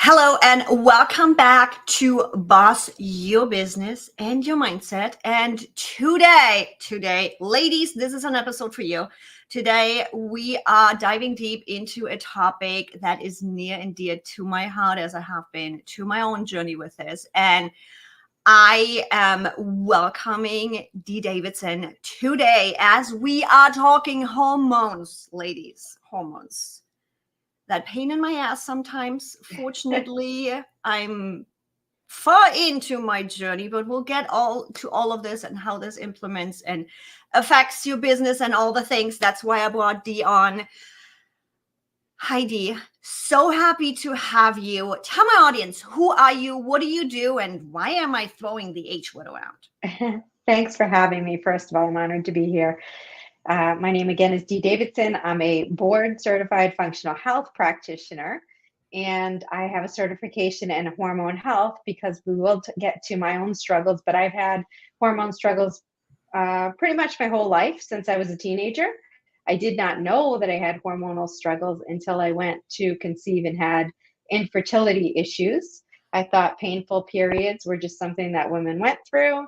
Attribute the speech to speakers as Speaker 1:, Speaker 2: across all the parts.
Speaker 1: Hello and welcome back to Boss Your Business and Your Mindset. And today, ladies, this is an episode for you. Today, we are diving deep into a topic that is near and dear to my heart as I have been to my own journey with this. And I am welcoming Dee Davidson today as we are talking hormones, ladies, hormones. That pain in my ass sometimes. Fortunately, I'm far into my journey, but we'll get all of this and how this implements and affects your business and all the things. That's why I brought Dee on. Hi, Dee. So happy to have you. Tell my audience, who are you? What do you do? And why am I throwing the H word around?
Speaker 2: Thanks for having me. First of all, I'm honored to be here. My name again is Dee Davidson. I'm a board certified functional health practitioner, and I have a certification in hormone health because we will get to my own struggles, but I've had hormone struggles pretty much my whole life since I was a teenager. I did not know that I had hormonal struggles until I went to conceive and had infertility issues. I thought painful periods were just something that women went through.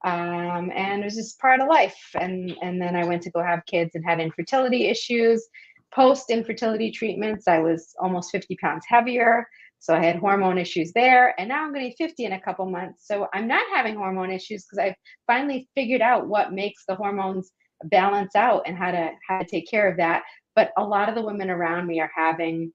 Speaker 2: And it was just part of life. And then I went to go have kids and had infertility issues. Post infertility treatments, I was almost 50 pounds heavier. So I had hormone issues there. And now I'm going to be 50 in a couple months. So I'm not having hormone issues because I've finally figured out what makes the hormones balance out and how to take care of that. But a lot of the women around me are having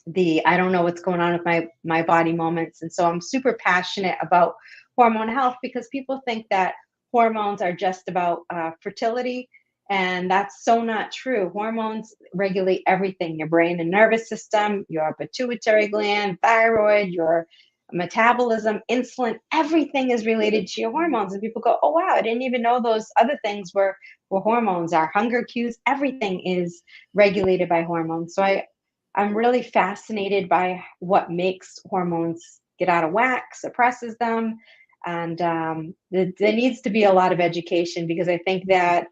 Speaker 2: the I don't know what's going on with my body moments. And so I'm super passionate about hormone health because people think that hormones are just about fertility, and that's so not true. Hormones regulate everything: your brain and nervous system, your pituitary gland, thyroid, your metabolism, insulin. Everything is related to your hormones, and people go, oh wow, I didn't even know those other things were hormones. Our hunger cues, everything is regulated by hormones. So I'm really fascinated by what makes hormones get out of whack, suppresses them. And there needs to be a lot of education because I think that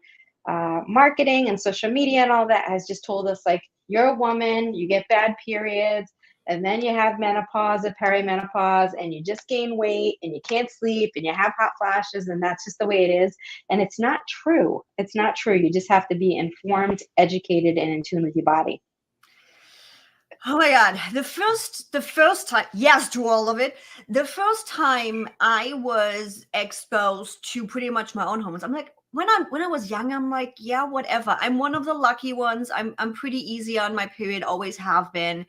Speaker 2: marketing and social media and all that has just told us, like, you're a woman, you get bad periods, and then you have menopause or perimenopause, and you just gain weight, and you can't sleep, and you have hot flashes, and that's just the way it is. And it's not true. It's not true. You just have to be informed, educated, and in tune with your body.
Speaker 1: Oh my God. The first time, yes, to all of it. The first time I was exposed to pretty much my own hormones, I'm like, when I was young, I'm like, yeah, whatever. I'm one of the lucky ones. I'm pretty easy on my period, always have been.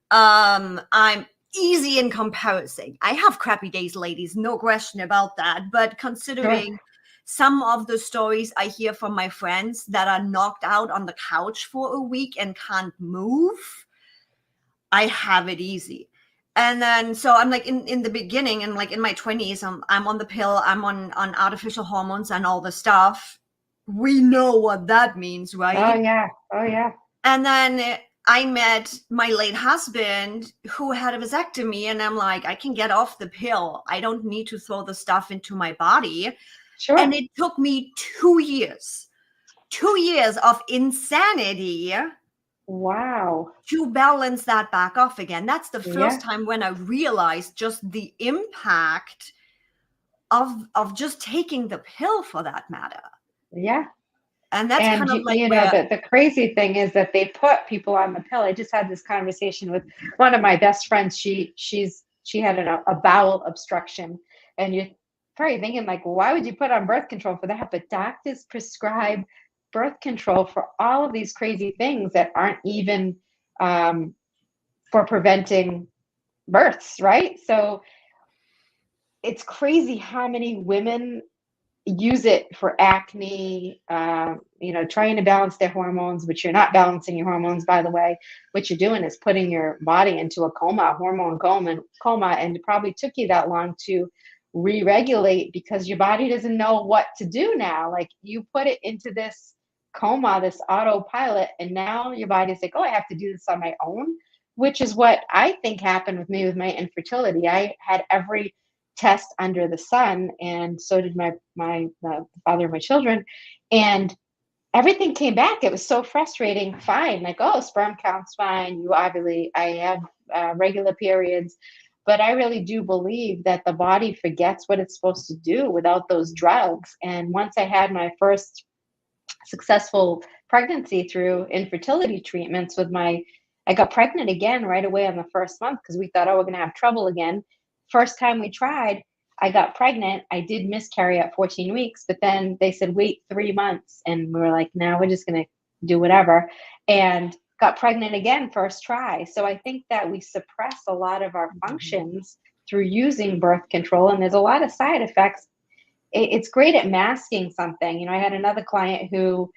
Speaker 1: I'm easy in comparison. I have crappy days, ladies, no question about that. But
Speaker 2: Sure.
Speaker 1: considering some of the stories I hear from my friends that are knocked out on the couch for a week and can't move, I have it easy. And then so I'm like in the beginning and like in my 20s, I'm on the pill, I'm on artificial hormones and all the stuff. We know what that means,
Speaker 2: Oh
Speaker 1: right?
Speaker 2: yeah. Oh yeah.
Speaker 1: And then I met my late husband who had a vasectomy, and I'm like, I can get off the pill. I don't need to throw the stuff into my body.
Speaker 2: Sure.
Speaker 1: And it took me 2 years of insanity
Speaker 2: Wow.
Speaker 1: to balance that back off again. That's the first
Speaker 2: Yeah.
Speaker 1: time when I realized just the impact of just taking the pill, for that matter.
Speaker 2: Yeah.
Speaker 1: And that's
Speaker 2: And
Speaker 1: kind of like
Speaker 2: you know,
Speaker 1: where,
Speaker 2: the crazy thing is that they put people on the pill. I just had this conversation with one of my best friends. She had a bowel obstruction, and you're probably thinking, like, well, why would you put on birth control for that? But doctors prescribe birth control for all of these crazy things that aren't even um, for preventing births, right? So it's crazy how many women use it for acne, trying to balance their hormones, which you're not balancing your hormones, by the way. What you're doing is putting your body into a coma, hormone coma, and it probably took you that long to re-regulate because your body doesn't know what to do now. Like, you put it into this coma, this autopilot, and now your body's like, oh, I have to do this on my own, which is what I think happened with me with my infertility. I had every test under the sun, and so did the father of my children. And everything came back. It was so frustrating. Fine. Like, oh, sperm count's fine. I have regular periods. But I really do believe that the body forgets what it's supposed to do without those drugs. And once I had my first successful pregnancy through infertility treatments I got pregnant again right away on the first month because we thought, oh, we're going to have trouble again. First time we tried, I got pregnant. I did miscarry at 14 weeks, but then they said, wait 3 months. And we were like, no, we're just going to do whatever. And got pregnant again, first try. So I think that we suppress a lot of our functions through using birth control. And there's a lot of side effects. It's great at masking something. I had another client who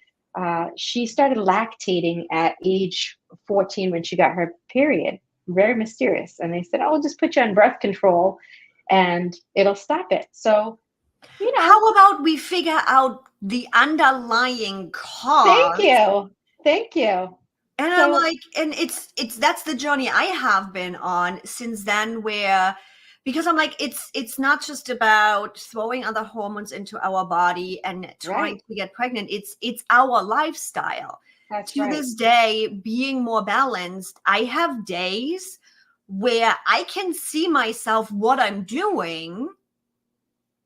Speaker 2: she started lactating at age 14 when she got her period. Very mysterious. And they said, oh, we'll just put you on birth control and it'll stop it. So,
Speaker 1: How about we figure out the underlying cause?
Speaker 2: Thank you.
Speaker 1: And I'm like, and that's the journey I have been on since then, because I'm like, it's not just about throwing other hormones into our body and trying to get pregnant. It's our lifestyle.
Speaker 2: That's
Speaker 1: to this day, being more balanced, I have days where I can see myself what I'm doing.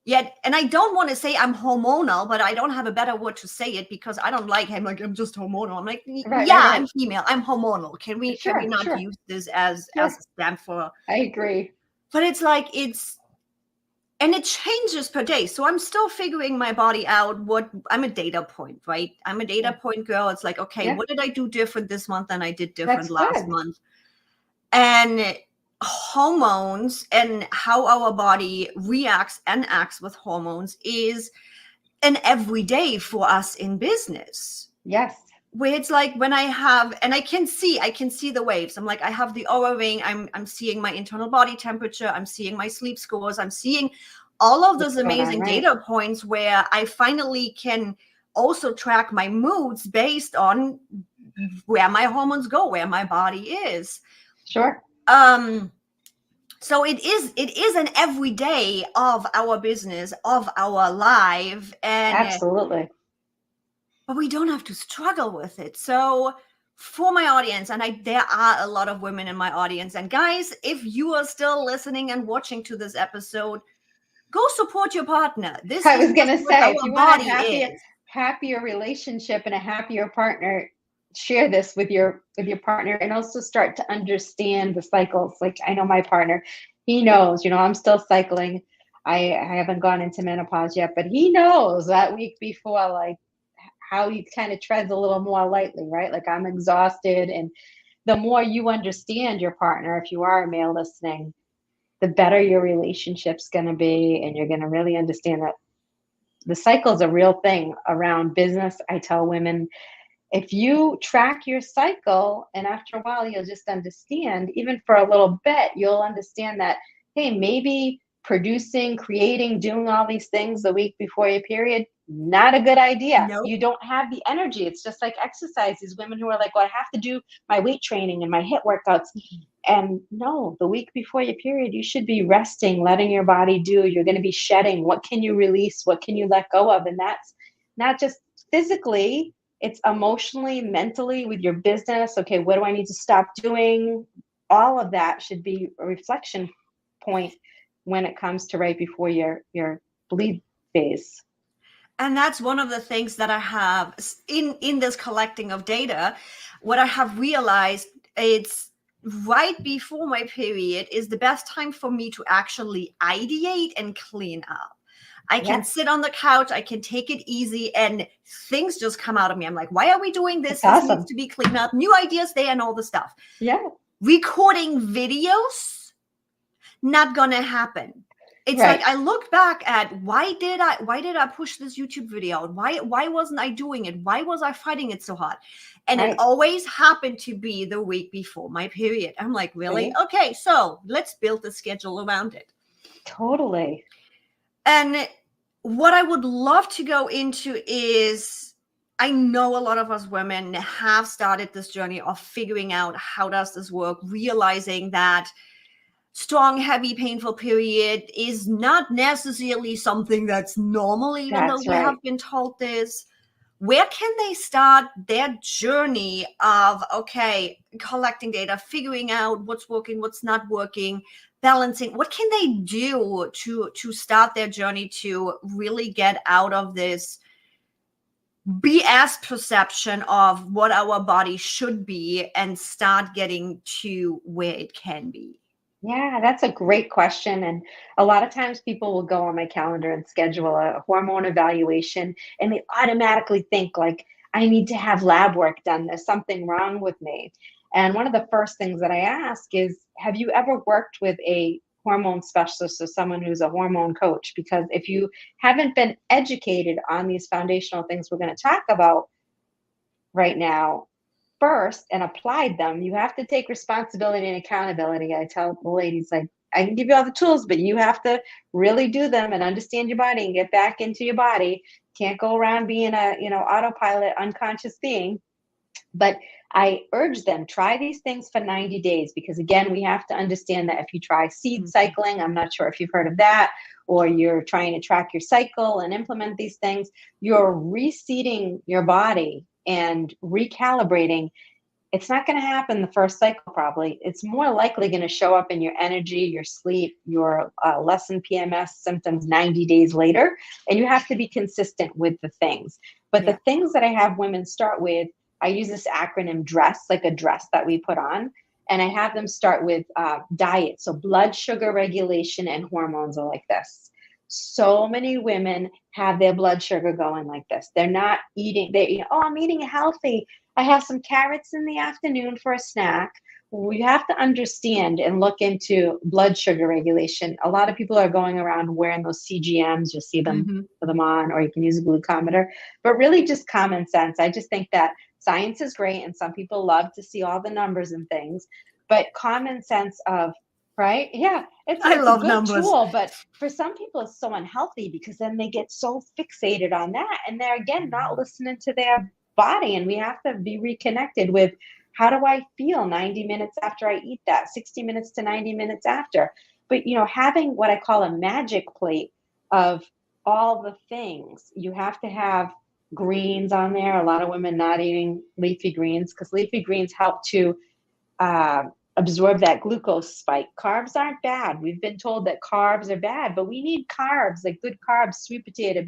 Speaker 1: Yet, and I don't want to say I'm hormonal, but I don't have a better word to say it because I don't like, I'm just hormonal. I'm like, I'm female, I'm hormonal. Can we not use this as a stamp for?
Speaker 2: I agree.
Speaker 1: But it's like, and it changes per day. So I'm still figuring my body out. I'm a data point, right? I'm a data point girl. It's like, okay, what did I do different this month than I did different last month? And hormones and how our body reacts and acts with hormones is an everyday for us in business.
Speaker 2: Yes.
Speaker 1: Where it's like when I can see the waves. I'm like, I have the Oura ring. I'm seeing my internal body temperature. I'm seeing my sleep scores. I'm seeing all of those amazing data points where I finally can also track my moods based on where my hormones go, where my body is.
Speaker 2: Sure.
Speaker 1: So it is an everyday of our business, of our life, and
Speaker 2: absolutely.
Speaker 1: But we don't have to struggle with it. So for my audience, and there are a lot of women in my audience, and guys, if you are still listening and watching to this episode, go support your partner.
Speaker 2: I was going to say, if you want a happier relationship and a happier partner, share this with your partner and also start to understand the cycles. Like, I know my partner, he knows, I'm still cycling. I haven't gone into menopause yet, but he knows that week before, like, how he kind of treads a little more lightly, right? Like, I'm exhausted. And the more you understand your partner, if you are a male listening, the better your relationship's going to be. And you're going to really understand that the cycle is a real thing around business. I tell women, if you track your cycle, and after a while, you'll just understand, even for a little bit, you'll understand that, hey, maybe producing, creating, doing all these things the week before your period, not a good idea.
Speaker 1: Nope.
Speaker 2: You don't have the energy. It's just like exercise. These women who are like, well, I have to do my weight training and my HIIT workouts. And no, the week before your period, you should be resting, letting your body do. You're going to be shedding. What can you release? What can you let go of? And that's not just physically, it's emotionally, mentally, with your business. Okay, what do I need to stop doing? All of that should be a reflection point when it comes to right before your bleed phase.
Speaker 1: And that's one of the things that I have in this collecting of data. What I have realized, it's right before my period is the best time for me to actually ideate and clean up. I can sit on the couch, I can take it easy, and things just come out of me. I'm like, why are we doing this? This needs to be cleaned up. New ideas there and all the stuff.
Speaker 2: Yeah.
Speaker 1: Recording videos, not gonna happen. It's like I look back at why did I push this YouTube video out? Why wasn't I doing it? Why was I fighting it so hard? And it always happened to be the week before my period. I'm like, really? Okay, so let's build a schedule around it.
Speaker 2: Totally.
Speaker 1: And what I would love to go into is, I know a lot of us women have started this journey of figuring out how does this work, realizing that strong, heavy, painful period is not necessarily something that's normal, even though we have been told this. where can they start their journey of, okay, collecting data, figuring out what's working, what's not working, balancing? What can they do to start their journey to really get out of this BS perception of what our body should be and start getting to where it can be?
Speaker 2: Yeah, that's a great question. And a lot of times people will go on my calendar and schedule a hormone evaluation, and they automatically think like, I need to have lab work done. There's something wrong with me. And one of the first things that I ask is, have you ever worked with a hormone specialist or someone who's a hormone coach? Because if you haven't been educated on these foundational things we're going to talk about right now first and applied them, you have to take responsibility and accountability. I tell the ladies, like, I can give you all the tools, but you have to really do them and understand your body and get back into your body. Can't go around being a, autopilot, unconscious being. But I urge them, try these things for 90 days, because again, we have to understand that if you try seed cycling, I'm not sure if you've heard of that, or you're trying to track your cycle and implement these things, you're reseeding your body and recalibrating. It's not going to happen the first cycle, probably. It's more likely going to show up in your energy, your sleep, your lessen PMS symptoms 90 days later. And you have to be consistent with the things. But the things that I have women start with, I use this acronym DRESS, like a dress that we put on. And I have them start with diet. So blood sugar regulation and hormones are like this. So many women have their blood sugar going like this. They're not eating. I'm eating healthy. I have some carrots in the afternoon for a snack. We have to understand and look into blood sugar regulation. A lot of people are going around wearing those CGMs. You'll see them put them on, or you can use a glucometer. But really just common sense. I just think that science is great, and some people love to see all the numbers and things. But common sense of, right? Yeah, it's
Speaker 1: I love
Speaker 2: a good
Speaker 1: numbers.
Speaker 2: tool, but for some people it's so unhealthy because then they get so fixated on that, and they're again not listening to their body. And we have to be reconnected with, how do I feel 90 minutes after I eat that, 60 minutes to 90 minutes after? But having what I call a magic plate of all the things, you have to have greens on there. A lot of women not eating leafy greens, because leafy greens help to absorb that glucose spike. Carbs aren't bad. We've been told that carbs are bad, but we need carbs, like good carbs, sweet potato,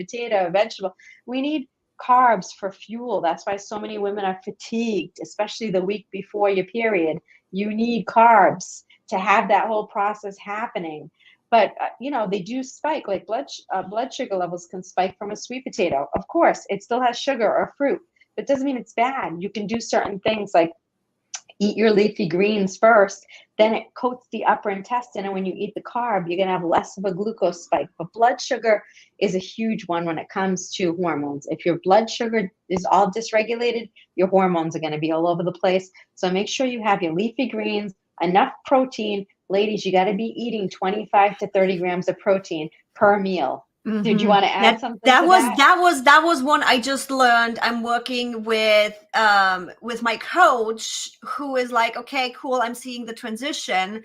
Speaker 2: vegetable. We need carbs for fuel. That's why so many women are fatigued, especially the week before your period. You need carbs to have that whole process happening. But they do spike, like blood sugar levels can spike from a sweet potato. Of course, it still has sugar or fruit, but it doesn't mean it's bad. You can do certain things like eat your leafy greens first, then it coats the upper intestine, and when you eat the carb, you're going to have less of a glucose spike. But blood sugar is a huge one when it comes to hormones. If your blood sugar is all dysregulated, your hormones are going to be all over the place. So make sure you have your leafy greens, enough protein. Ladies, you got to be eating 25 to 30 grams of protein per meal. Did you want to add something to that?
Speaker 1: That was one I just learned. I'm working with my coach, who is like, okay, cool, I'm seeing the transition.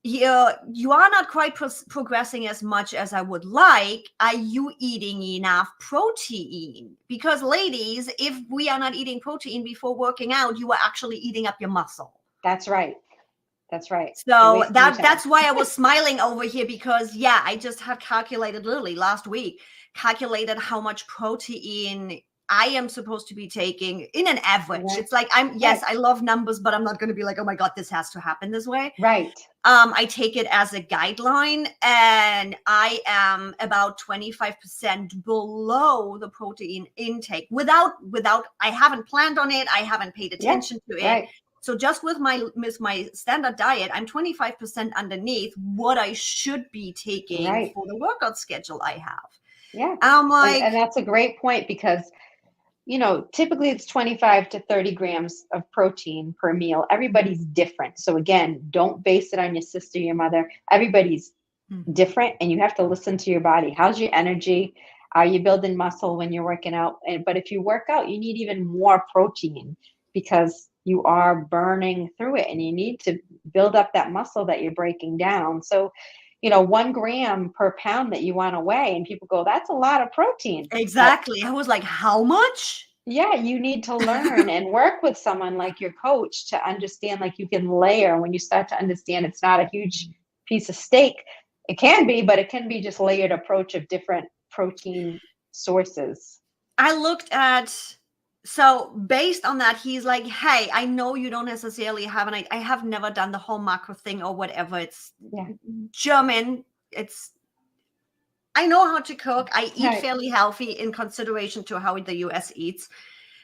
Speaker 1: You are not quite progressing as much as I would like. Are you eating enough protein? Because ladies, if we are not eating protein before working out, you are actually eating up your muscle.
Speaker 2: That's right. That's right.
Speaker 1: So that's why I was smiling over here, because I just had calculated literally last week, calculated how much protein I am supposed to be taking in an average. Right. It's like I love numbers, but I'm not going to be like, oh my God, this has to happen this way.
Speaker 2: Right.
Speaker 1: I take it as a guideline, and I am about 25% below the protein intake without I haven't planned on it. I haven't paid attention to it. Right. So just with my standard diet, I'm 25% underneath what I should be taking for the workout schedule I have.
Speaker 2: Yeah.
Speaker 1: I'm like,
Speaker 2: and that's a great point, because typically it's 25 to 30 grams of protein per meal. Everybody's different. So again, don't base it on your sister, your mother. Everybody's different, and you have to listen to your body. How's your energy? Are you building muscle when you're working out? But if you work out, you need even more protein, because you are burning through it, and you need to build up that muscle that you're breaking down. So, 1 gram per pound that you want to weigh. And people go, that's a lot of protein. But
Speaker 1: Exactly. I was like, how much?
Speaker 2: yeah, you need to learn and work with someone like your coach to understand, like you can layer. When you start to understand it's not a huge piece of steak, it can be, but it can be just layered approach of different protein sources.
Speaker 1: I looked at, so based on that, he's like, hey, I know you don't necessarily have I have never done the whole macro thing or whatever. It's
Speaker 2: Yeah.
Speaker 1: German. I know how to cook. I eat
Speaker 2: Right.
Speaker 1: fairly healthy in consideration to how the US eats.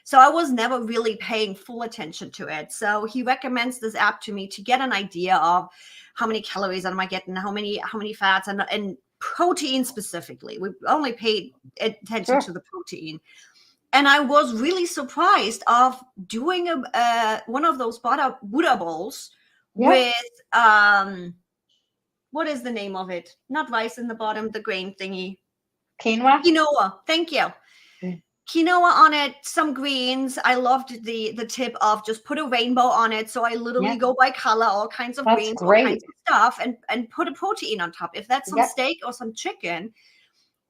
Speaker 1: So I was never really paying full attention to it. So he recommends this app to me to get an idea of how many calories am I getting, how many fats and protein specifically. We only paid attention
Speaker 2: Sure.
Speaker 1: to the protein. And I was really surprised of doing one of those Buddha bowls
Speaker 2: Yeah.
Speaker 1: with what is the name of it? Not rice in the bottom, the grain thingy.
Speaker 2: Quinoa.
Speaker 1: Quinoa. Thank you.
Speaker 2: Mm.
Speaker 1: Quinoa on it, some greens. I loved the tip of just put a rainbow on it. So I literally
Speaker 2: Yeah.
Speaker 1: go by color, all kinds of
Speaker 2: That's
Speaker 1: greens, all kinds
Speaker 2: great.
Speaker 1: of stuff, and put a protein on top. If that's some
Speaker 2: Yep.
Speaker 1: steak or some chicken,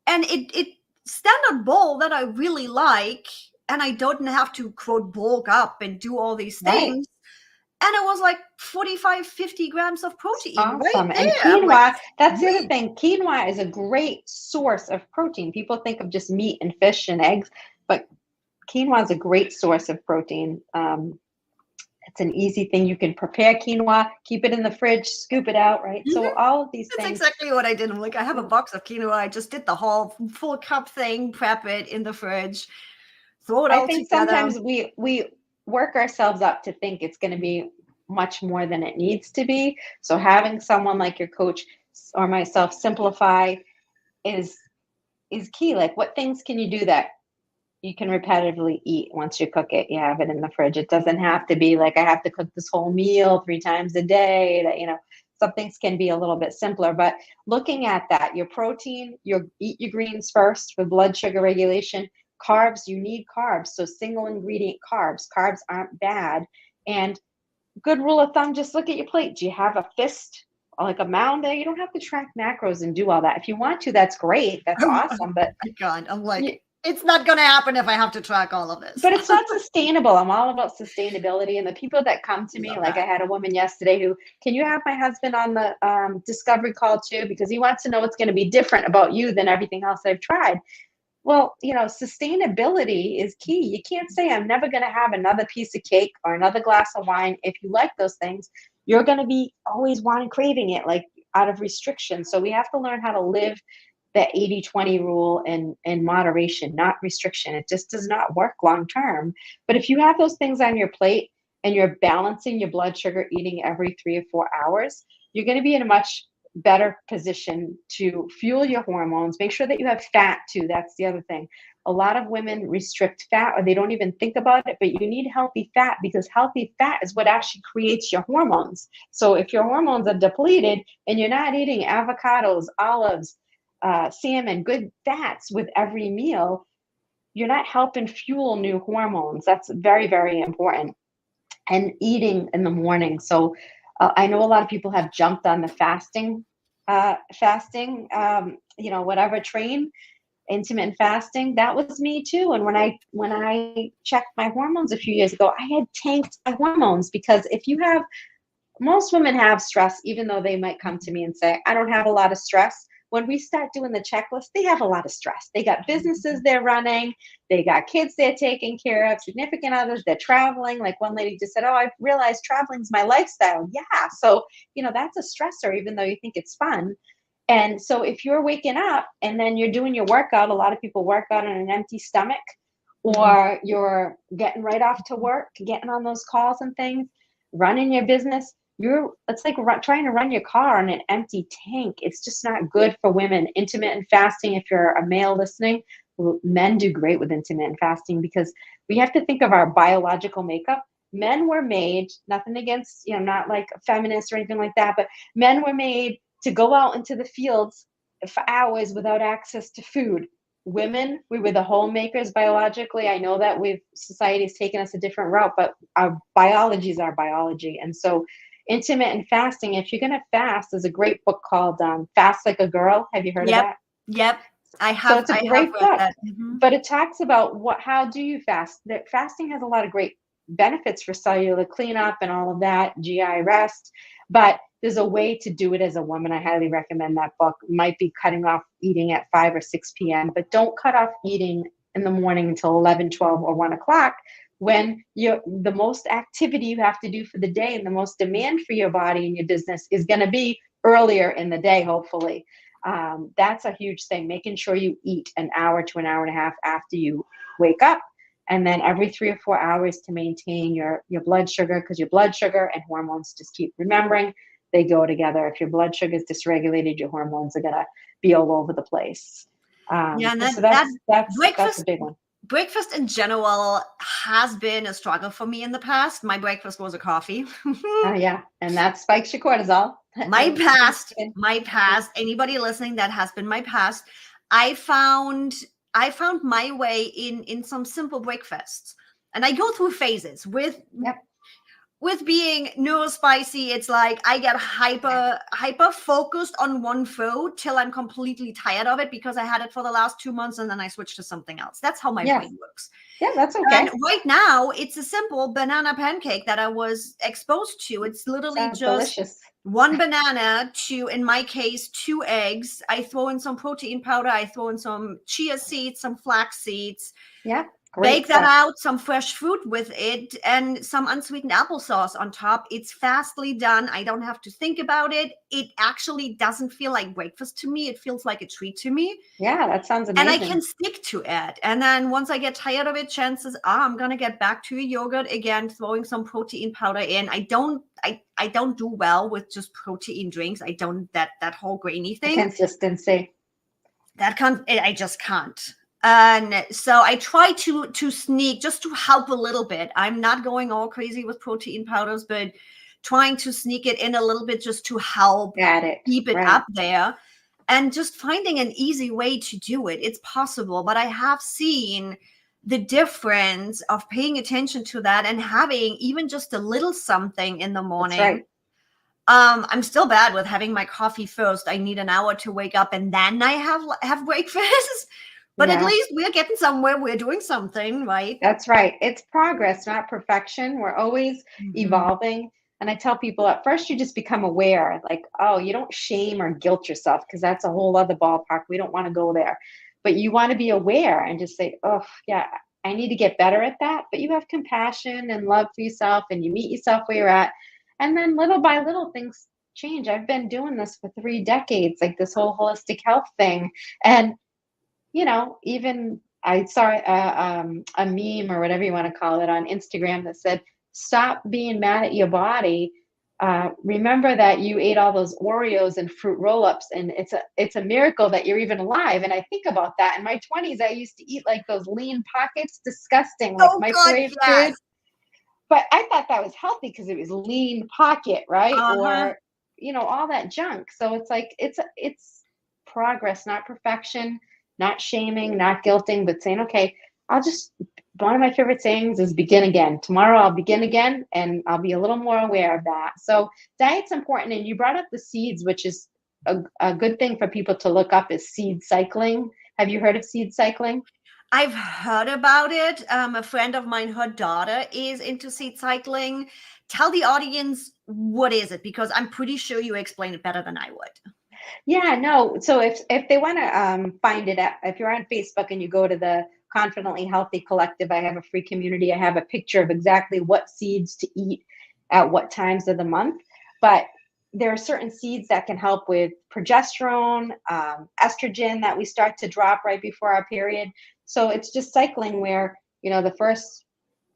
Speaker 1: and it standard bowl that I really like, and I don't have to quote bulk up and do all these
Speaker 2: Right.
Speaker 1: things. And it was like 45, 50 grams of protein right
Speaker 2: Awesome. And
Speaker 1: there. I'm like,
Speaker 2: quinoa, that's the other
Speaker 1: sweet.
Speaker 2: thing. Quinoa is a great source of protein. People think of just meat and fish and eggs, but quinoa is a great source of protein. It's an easy thing. You can prepare quinoa, keep it in the fridge, scoop it out, right?
Speaker 1: Mhm.
Speaker 2: So all of these
Speaker 1: That's
Speaker 2: things.
Speaker 1: exactly what I did. I'm like, I have a box of quinoa. I just did the whole full cup thing, prep it in the fridge, throw it
Speaker 2: I
Speaker 1: all
Speaker 2: think
Speaker 1: together.
Speaker 2: sometimes we work ourselves up to think it's going to be much more than it needs to be. So having someone like your coach or myself simplify is is key. Like, what things can you do that you can repetitively eat once you cook it? You have it in the fridge. It doesn't have to be like I have to cook this whole meal 3 times a day. Some things can be a little bit simpler. But looking at that, your protein, eat your greens first for blood sugar regulation. Carbs, you need carbs. So single ingredient carbs. Carbs aren't bad. And good rule of thumb, just look at your plate. Do you have a fist, like a mound there? You don't have to track macros and do all that. If you want to, that's great. That's
Speaker 1: Oh
Speaker 2: awesome. But
Speaker 1: my God. I'm
Speaker 2: you,
Speaker 1: like, it's not going to happen if I have to track all of this.
Speaker 2: but it's not sustainable. I'm all about sustainability. And the people that come to me,
Speaker 1: Love
Speaker 2: like I
Speaker 1: that.
Speaker 2: had a woman yesterday who, can you have my husband on the discovery call too? Because he wants to know what's going to be different about you than everything else I've tried. Well, sustainability is key. You can't say I'm never going to have another piece of cake or another glass of wine. If you like those things, you're going to be always wanting, craving it, like out of restriction. So we have to learn how to live the 80-20 rule in moderation, not restriction. It just does not work long term. But if you have those things on your plate and you're balancing your blood sugar, eating every 3 or 4 hours, you're going to be in a much better position to fuel your hormones. Make sure that you have fat too. That's the other thing. A lot of women restrict fat or they don't even think about it, but you need healthy fat because healthy fat is what actually creates your hormones. So if your hormones are depleted and you're not eating avocados, olives, salmon, good fats with every meal, you're not helping fuel new hormones. That's very, very important. And eating in the morning. So I know a lot of people have jumped on the whatever train, intermittent fasting. That was me too. And when I checked my hormones a few years ago, I had tanked my hormones because most women have stress, even though they might come to me and say, I don't have a lot of stress. When we start doing the checklist, they have a lot of stress. They got businesses they're running, they got kids they're taking care of, significant others, they're traveling. Like one lady just said, oh, I realized traveling's my lifestyle. Yeah. So, that's a stressor, even though you think it's fun. And so if you're waking up and then you're doing your workout, a lot of people work out on an empty stomach,
Speaker 1: Mhm.
Speaker 2: or you're getting right off to work, getting on those calls and things, running your business, it's like trying to run your car on an empty tank. It's just not good for women. Intermittent fasting, if you're a male listening, men do great with intermittent fasting because we have to think of our biological makeup. Men were made, nothing against, not like feminists or anything like that, but men were made to go out into the fields for hours without access to food. Women, we were the homemakers biologically. I know that society has taken us a different route, but our biology is our biology. And so intermittent fasting, if you're going to fast, there's a great book called Fast Like a Girl. Have you heard of
Speaker 1: Yep.
Speaker 2: that?
Speaker 1: Yep.
Speaker 2: So it's a
Speaker 1: I have
Speaker 2: great
Speaker 1: read
Speaker 2: book,
Speaker 1: that. Mhm.
Speaker 2: but it talks about how do you fast? That fasting has a lot of great benefits for cellular cleanup and all of that, GI rest, but there's a way to do it as a woman. I highly recommend that book. Might be cutting off eating at 5 or 6 p.m., but don't cut off eating in the morning until 11, 12, or 1 o'clock when you're the most activity you have to do for the day and the most demand for your body and your business is going to be earlier in the day, hopefully. That's a huge thing, making sure you eat an hour to an hour and a half after you wake up. And then every 3 or 4 hours to maintain your blood sugar, because your blood sugar and hormones, just keep remembering, they go together. If your blood sugar is dysregulated, your hormones are going to be all over the place.
Speaker 1: Yeah, and
Speaker 2: So
Speaker 1: then that
Speaker 2: that's a big one.
Speaker 1: breakfast in general has been a struggle for me in the past. My breakfast was a coffee.
Speaker 2: Oh yeah, and that spikes your cortisol.
Speaker 1: My past, anybody listening, that has been my past. I found my way in some simple breakfasts. And I go through phases
Speaker 2: Yep.
Speaker 1: with being neurospicy. It's like I get hyper focused on one food till I'm completely tired of it because I had it for the last 2 months and then I switched to something else. That's how my
Speaker 2: Yes.
Speaker 1: brain works.
Speaker 2: Yeah, that's okay.
Speaker 1: And right now it's a simple banana pancake that I was exposed to. It's literally
Speaker 2: Sounds
Speaker 1: just
Speaker 2: delicious.
Speaker 1: one banana, in my case, 2 eggs. I throw in some protein powder. I throw in some chia seeds, some flax seeds.
Speaker 2: Yeah. Great
Speaker 1: Bake that
Speaker 2: stuff.
Speaker 1: out, some fresh fruit with it, and some unsweetened applesauce on top. It's fastly done. I don't have to think about it. It actually doesn't feel like breakfast to me. It feels like a treat to me.
Speaker 2: Yeah, that sounds
Speaker 1: And I
Speaker 2: amazing.
Speaker 1: can stick to it. And then once I get tired of it, chances are I'm gonna get back to a yogurt again, throwing some protein powder in. I don't do well with just protein drinks. I don't that whole grainy thing.
Speaker 2: Consistency.
Speaker 1: I just can't. And so I try to sneak just to help a little bit. I'm not going all crazy with protein powders, but trying to sneak it in a little bit just to help
Speaker 2: Got it.
Speaker 1: keep it
Speaker 2: Right.
Speaker 1: up there. And just finding an easy way to do it. It's possible, but I have seen the difference of paying attention to that and having even just a little something in the morning.
Speaker 2: That's right.
Speaker 1: I'm still bad with having my coffee first. I need an hour to wake up and then I have breakfast. But at
Speaker 2: Yeah.
Speaker 1: least we're getting somewhere. We're doing something, right?
Speaker 2: That's right. It's progress, not perfection. We're always evolving. And I tell people at first you just become aware, like, oh, you don't shame or guilt yourself because that's a whole other ballpark. We don't want to go there. But you want to be aware and just say, oh, yeah, I need to get better at that. But you have compassion and love for yourself and you meet yourself where you're at. And then little by little things change. I've been doing this for 3 decades, like this whole holistic health thing. And even I saw a meme or whatever you want to call it on Instagram that said, stop being mad at your body. Remember that you ate all those Oreos and fruit roll-ups, and it's a miracle that you're even alive. And I think about that. In my 20s, I used to eat like those lean pockets, disgusting, like microwave food. But I thought that was healthy because it was lean pocket, right? Or, all that junk. So it's like, it's progress, not perfection. Not shaming, not guilting, but saying, okay, one of my favorite sayings is begin again. Tomorrow I'll begin again and I'll be a little more aware of that. So diet's important. And you brought up the seeds, which is a good thing for people to look up is seed cycling. Have you heard of seed cycling?
Speaker 1: I've heard about it. A friend of mine, her daughter is into seed cycling. Tell the audience, what is it? Because I'm pretty sure you explain it better than I would.
Speaker 2: Yeah, no. So if they want to find it, if you're on Facebook and you go to the Confidently Healthy Collective, I have a free community. I have a picture of exactly what seeds to eat at what times of the month. But there are certain seeds that can help with progesterone, estrogen that we start to drop right before our period. So it's just cycling where, the first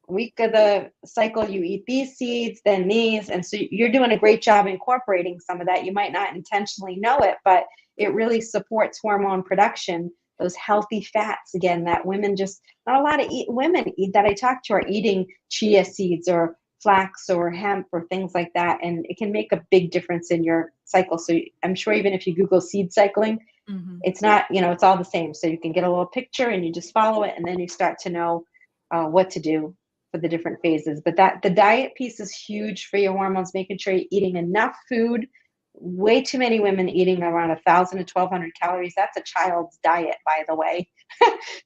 Speaker 2: week of the cycle you eat these seeds, then these, and so you're doing a great job incorporating some of that. You might not intentionally know it, but it really supports hormone production, those healthy fats again that women just not a lot of women that I talk to are eating chia seeds or flax or hemp or things like that, and it can make a big difference in your cycle. So I'm sure even if you Google seed cycling, it's not, it's all the same. So you can get a little picture and you just follow it, and then you start to know what to do for the different phases. But that the diet piece is huge for your hormones, making sure you're eating enough food. Way too many women eating around 1,000 to 1,200 calories. That's a child's diet, by the way.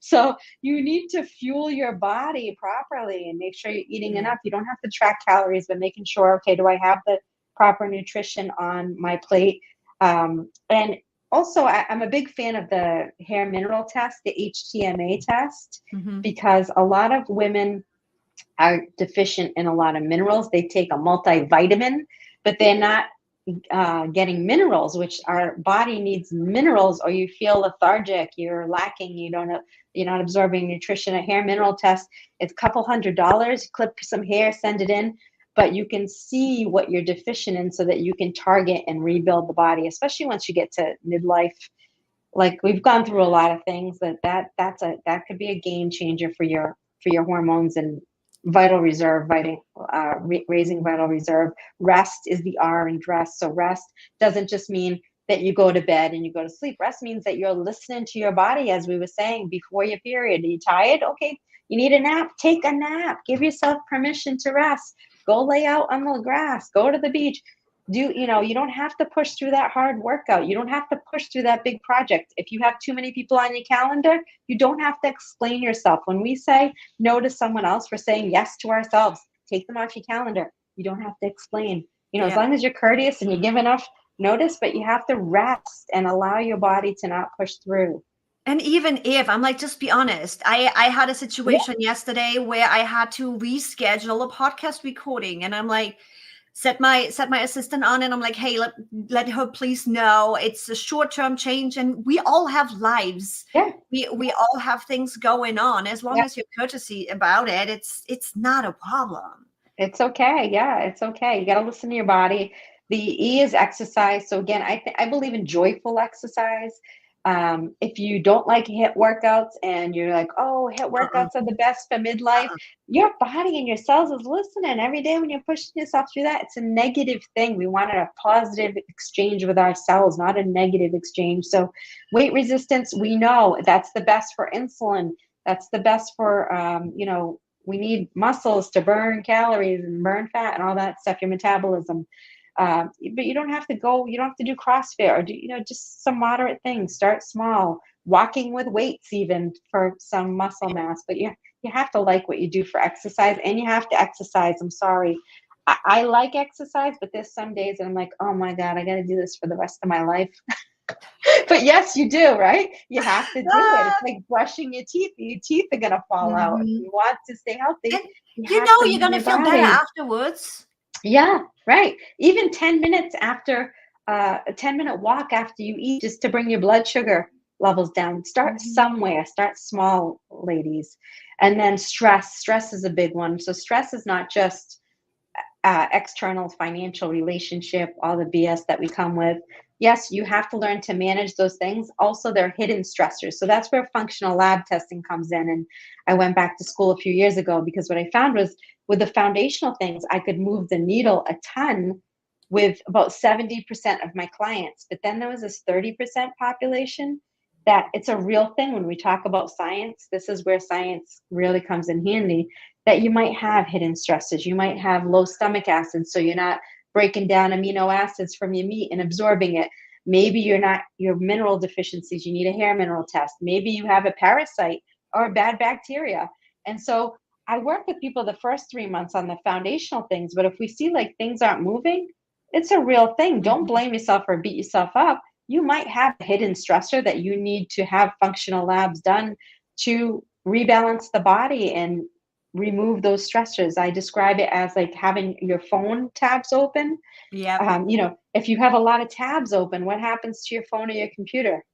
Speaker 2: So you need to fuel your body properly and make sure you're eating enough. You don't have to track calories, but making sure, okay, do I have the proper nutrition on my plate? And also, I'm a big fan of the hair mineral test, the HTMA test, because a lot of women are deficient in a lot of minerals. They take a multivitamin, but they're not getting minerals, which our body needs minerals, or you feel lethargic, you're lacking, you're not absorbing nutrition. A hair mineral test, it's a couple $100, clip some hair, send it in, but you can see what you're deficient in so that you can target and rebuild the body, especially once you get to midlife. Like, we've gone through a lot of things that could be a game changer for your hormones and vital reserve, raising vital reserve. Rest is the R in rest. So rest doesn't just mean that you go to bed and you go to sleep. Rest means that you're listening to your body, as we were saying before your period. Are you tired? Okay, you need a nap. Take a nap. Give yourself permission to rest. Go lay out on the grass. Go to the beach. You don't have to push through that hard workout. You don't have to push through that big project. If you have too many people on your calendar, you don't have to explain yourself. When we say no to someone else, we're saying yes to ourselves. Take them off your calendar. You don't have to explain. As long as you're courteous and you give enough notice, but you have to rest and allow your body to not push through.
Speaker 1: And even if I'm like, just be honest, I had a situation yesterday where I had to reschedule a podcast recording, and I'm like, set my assistant on, and I'm like, hey, let her please know it's a short-term change, and we all have lives. We all have things going on. As long as you're courtesy about it, it's not a problem.
Speaker 2: It's okay. Yeah, it's okay. You got to listen to your body. The E is exercise. So again, I believe in joyful exercise. If you don't like HIIT workouts and you're like, oh, HIIT workouts are the best for midlife, your body and your cells is listening. Every day when you're pushing yourself through that, it's a negative thing. We wanted a positive exchange with our cells, not a negative exchange. So weight resistance, we know that's the best for insulin. That's the best for, we need muscles to burn calories and burn fat and all that stuff, your metabolism. But you don't have to do CrossFit or do, just some moderate things. Start small, walking with weights even for some muscle mass. But you have to like what you do for exercise, and you have to exercise. I'm sorry. I like exercise, but there's some days that I'm like, oh my God, I got to do this for the rest of my life. But yes, you do, right? You have to do it. It's like brushing your teeth. Your teeth are going to fall out. If you want to stay healthy,
Speaker 1: you're going to feel better afterwards.
Speaker 2: Yeah, right. Even 10 minutes after a 10-minute walk after you eat, just to bring your blood sugar levels down. Start somewhere. Start small, ladies. And then stress. Stress is a big one. So stress is not just external financial relationship, all the BS that we come with. Yes, you have to learn to manage those things. Also, they're hidden stressors. So that's where functional lab testing comes in. And I went back to school a few years ago because what I found was with the foundational things, I could move the needle a ton with about 70% of my clients. But then there was this 30% population that it's a real thing when we talk about science. This is where science really comes in handy, that you might have hidden stresses. You might have low stomach acid, so you're not breaking down amino acids from your meat and absorbing it. Maybe your mineral deficiencies, you need a hair mineral test. Maybe you have a parasite or a bad bacteria. And so I work with people the first 3 months on the foundational things, but if we see like things aren't moving, it's a real thing. Don't blame yourself or beat yourself up. You might have a hidden stressor that you need to have functional labs done to rebalance the body and remove those stressors. I describe it as like having your phone tabs open. If you have a lot of tabs open, what happens to your phone or your computer?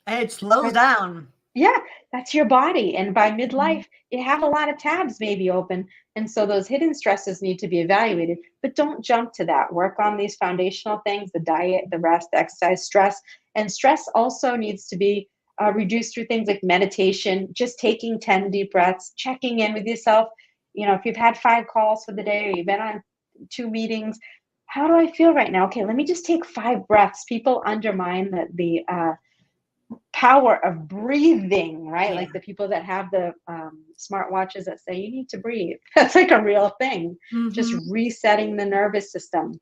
Speaker 1: It slows down.
Speaker 2: Yeah, that's your body. And by midlife, you have a lot of tabs maybe open. And so those hidden stresses need to be evaluated, but don't jump to that. Work on these foundational things, the diet, the rest, the exercise, stress. And stress also needs to be reduced through things like meditation, just taking 10 deep breaths, checking in with yourself. If you've had 5 calls for the day or you've been on 2 meetings, how do I feel right now? Okay, let me just take 5 breaths. People undermine the power of breathing, right?
Speaker 1: Yeah.
Speaker 2: Like the people that have the smart watches that say you need to breathe. That's like a real thing. Just
Speaker 1: Mm-hmm.
Speaker 2: resetting the nervous system.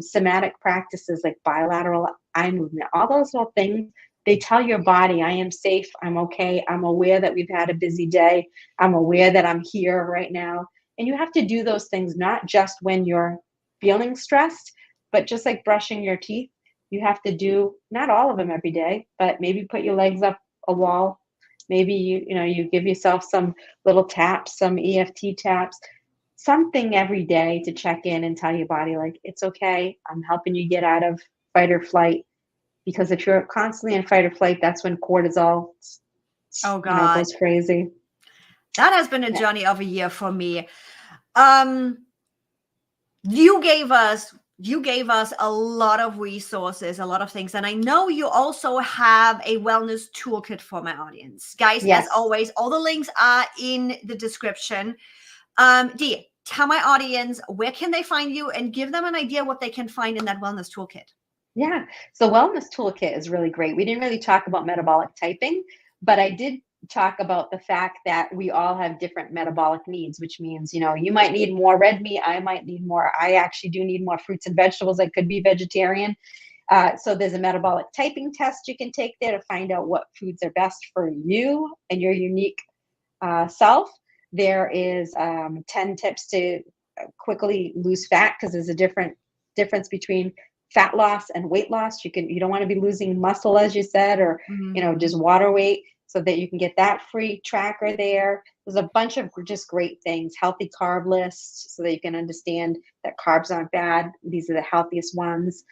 Speaker 2: Somatic practices like bilateral eye movement, all those little things, they tell your body, I am safe, I'm okay, I'm aware that we've had a busy day, I'm aware that I'm here right now. And you have to do those things not just when you're feeling stressed, but just like brushing your teeth, you have to do not all of them every day, but maybe put your legs up a wall. Maybe you give yourself some little taps, some EFT taps, something every day to check in and tell your body like it's okay. I'm helping you get out of fight or flight. Because if you're constantly in fight or flight, that's when cortisol,
Speaker 1: Oh God.
Speaker 2: goes crazy.
Speaker 1: That has been a
Speaker 2: Yeah.
Speaker 1: journey of a year for me. Um, you gave us a lot of resources, a lot of things, and I know you also have a wellness toolkit for my audience, guys. As
Speaker 2: Yes.
Speaker 1: always, all the links are in the description. Dee, tell my audience where can they find you and give them an idea what they can find in that wellness toolkit.
Speaker 2: Yeah. So wellness toolkit is really great. We didn't really talk about metabolic typing, but I did talk about the fact that we all have different metabolic needs, which means, you might need more red meat. I might need more. I actually do need more fruits and vegetables. I could be vegetarian. So there's a metabolic typing test you can take there to find out what foods are best for you and your unique self. There is 10 tips to quickly lose fat because there's a difference between fat loss and weight loss. You don't want to be losing muscle, as you said, or
Speaker 1: Mhm.
Speaker 2: just water weight, so that you can get that free tracker there. There's a bunch of just great things. Healthy carb lists, so that you can understand that carbs aren't bad. These are the healthiest ones.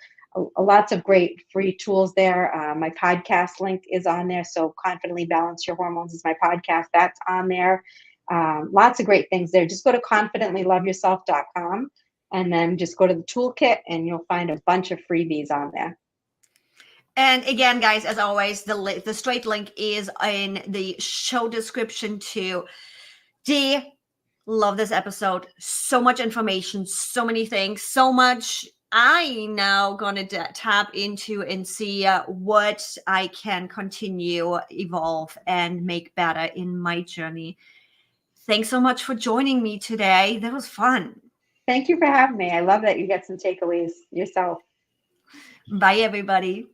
Speaker 2: Lots of great free tools there. My podcast link is on there. So Confidently Balance Your Hormones is my podcast. That's on there. Lots of great things there. Just go to confidentlyloveyourself.com and then just go to the toolkit and you'll find a bunch of freebies on there.
Speaker 1: And again, guys, as always, the straight link is in the show description too. Dee, love this episode. So much information, so many things, so much I now gonna tap into and see what I can continue, evolve, and make better in my journey. Thanks so much for joining me today. That was fun.
Speaker 2: Thank you for having me. I love that you get some takeaways yourself.
Speaker 1: Bye, everybody.